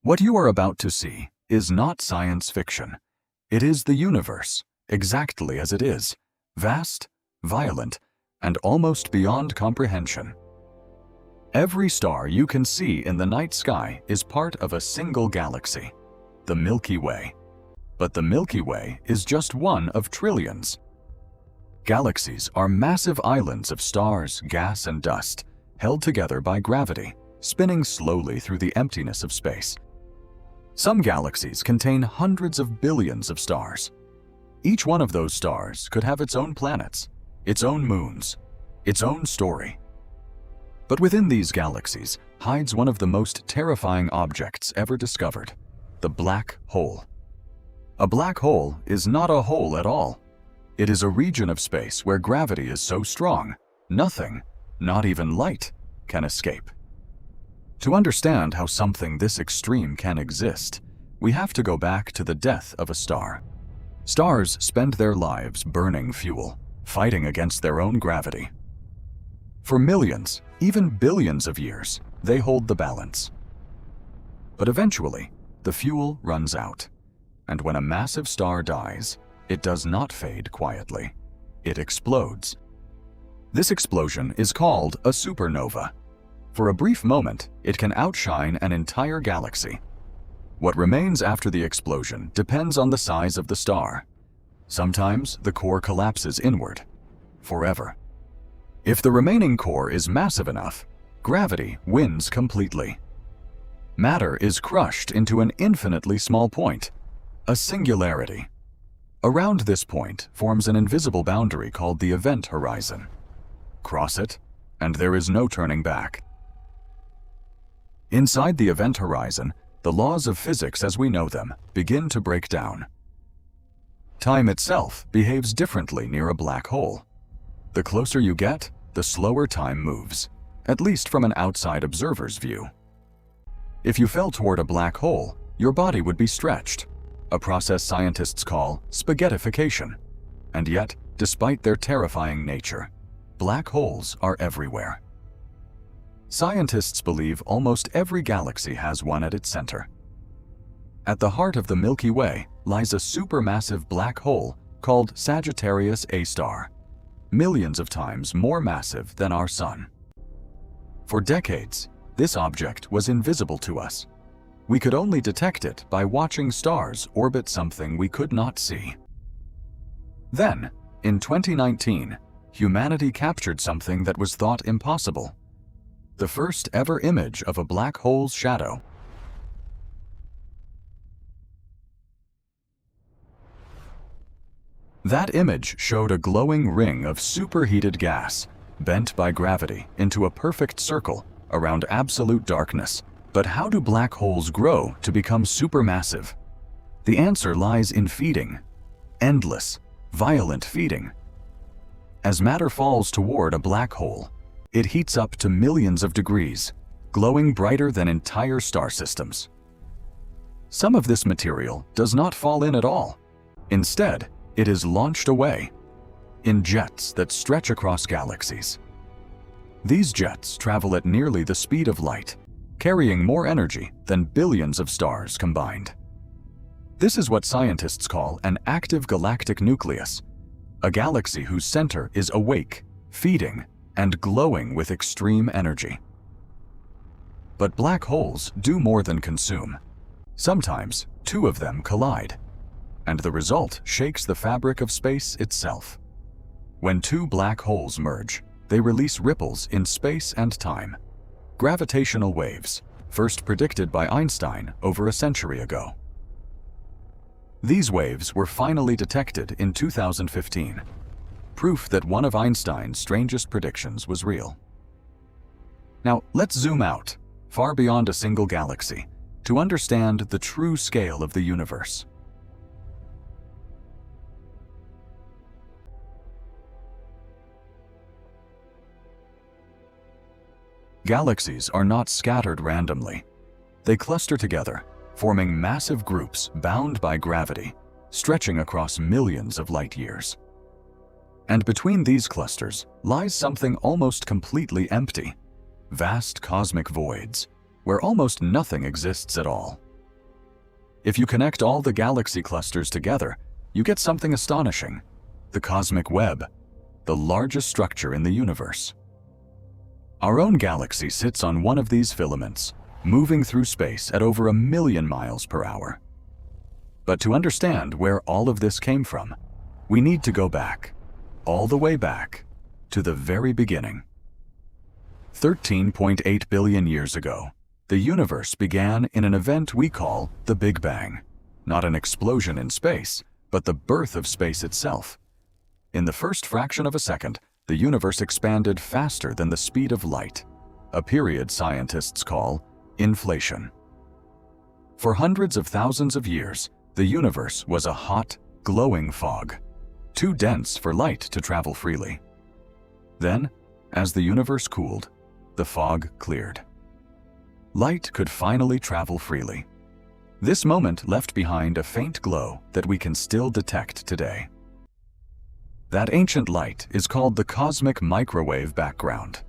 What you are about to see is not science fiction. It is the universe, exactly as it is, vast, violent, and almost beyond comprehension. Every star you can see in the night sky is part of a single galaxy, the Milky Way. But the Milky Way is just one of trillions. Galaxies are massive islands of stars, gas, and dust, held together by gravity, spinning slowly through the emptiness of space. Some galaxies contain hundreds of billions of stars. Each one of those stars could have its own planets, its own moons, its own story. But within these galaxies hides one of the most terrifying objects ever discovered, the black hole. A black hole is not a hole at all. It is a region of space where gravity is so strong, nothing, not even light, can escape. To understand how something this extreme can exist, we have to go back to the death of a star. Stars spend their lives burning fuel, fighting against their own gravity. For millions, even billions of years, they hold the balance. But eventually, the fuel runs out. And when a massive star dies, it does not fade quietly. It explodes. This explosion is called a supernova. For a brief moment, it can outshine an entire galaxy. What remains after the explosion depends on the size of the star. Sometimes the core collapses inward, forever. If the remaining core is massive enough, gravity wins completely. Matter is crushed into an infinitely small point, a singularity. Around this point forms an invisible boundary called the event horizon. Cross it, and there is no turning back. Inside the event horizon, the laws of physics as we know them begin to break down. Time itself behaves differently near a black hole. The closer you get, the slower time moves, at least from an outside observer's view. If you fell toward a black hole, your body would be stretched, a process scientists call spaghettification. And yet, despite their terrifying nature, black holes are everywhere. Scientists believe almost every galaxy has one at its center. At the heart of the Milky Way lies a supermassive black hole called Sagittarius A star, millions of times more massive than our Sun. For decades, this object was invisible to us. We could only detect it by watching stars orbit something we could not see. Then, in 2019, humanity captured something that was thought impossible: the first ever image of a black hole's shadow. That image showed a glowing ring of superheated gas, bent by gravity into a perfect circle around absolute darkness. But how do black holes grow to become supermassive? The answer lies in feeding. Endless, violent feeding. As matter falls toward a black hole, it heats up to millions of degrees, glowing brighter than entire star systems. Some of this material does not fall in at all. Instead, it is launched away in jets that stretch across galaxies. These jets travel at nearly the speed of light, carrying more energy than billions of stars combined. This is what scientists call an active galactic nucleus, a galaxy whose center is awake, feeding, and glowing with extreme energy. But black holes do more than consume. Sometimes, two of them collide, and the result shakes the fabric of space itself. When two black holes merge, they release ripples in space and time. Gravitational waves, first predicted by Einstein over a century ago. These waves were finally detected in 2015, proof that one of Einstein's strangest predictions was real. Now, let's zoom out, far beyond a single galaxy, to understand the true scale of the universe. Galaxies are not scattered randomly. They cluster together, forming massive groups bound by gravity, stretching across millions of light years. And between these clusters lies something almost completely empty: vast cosmic voids, where almost nothing exists at all. If you connect all the galaxy clusters together, you get something astonishing: the cosmic web, the largest structure in the universe. Our own galaxy sits on one of these filaments, moving through space at over 1,000,000 miles per hour. But to understand where all of this came from, we need to go back, all the way back, to the very beginning. 13.8 billion years ago, the universe began in an event we call the Big Bang. Not an explosion in space, but the birth of space itself. In the first fraction of a second, the universe expanded faster than the speed of light, a period scientists call inflation. For hundreds of thousands of years, the universe was a hot, glowing fog, too dense for light to travel freely. Then, as the universe cooled, the fog cleared. Light could finally travel freely. This moment left behind a faint glow that we can still detect today. That ancient light is called the cosmic microwave background,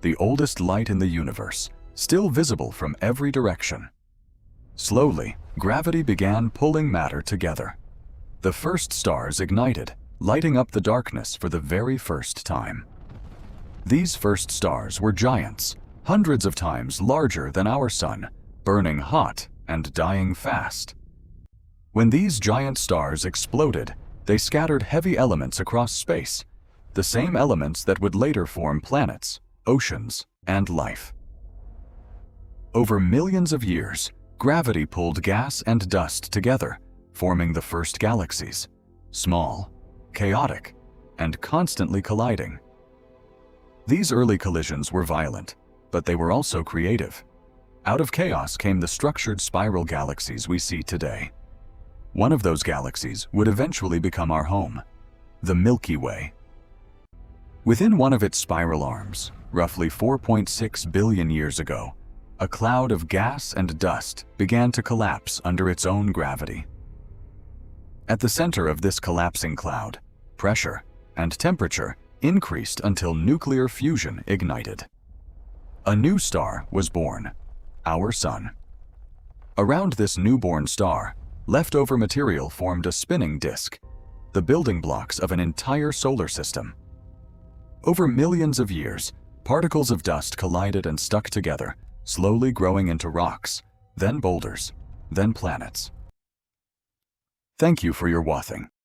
the oldest light in the universe, still visible from every direction. Slowly, gravity began pulling matter together. The first stars ignited, lighting up the darkness for the very first time. These first stars were giants, hundreds of times larger than our sun, burning hot and dying fast. When these giant stars exploded, they scattered heavy elements across space, the same elements that would later form planets, oceans, and life. Over millions of years, gravity pulled gas and dust together, forming the first galaxies, small, chaotic, and constantly colliding. These early collisions were violent, but they were also creative. Out of chaos came the structured spiral galaxies we see today. One of those galaxies would eventually become our home, the Milky Way. Within one of its spiral arms, roughly 4.6 billion years ago, a cloud of gas and dust began to collapse under its own gravity. At the center of this collapsing cloud, pressure and temperature increased until nuclear fusion ignited. A new star was born, our Sun. Around this newborn star, leftover material formed a spinning disk, the building blocks of an entire solar system. Over millions of years, particles of dust collided and stuck together, slowly growing into rocks, then boulders, then planets. Thank you for your watching.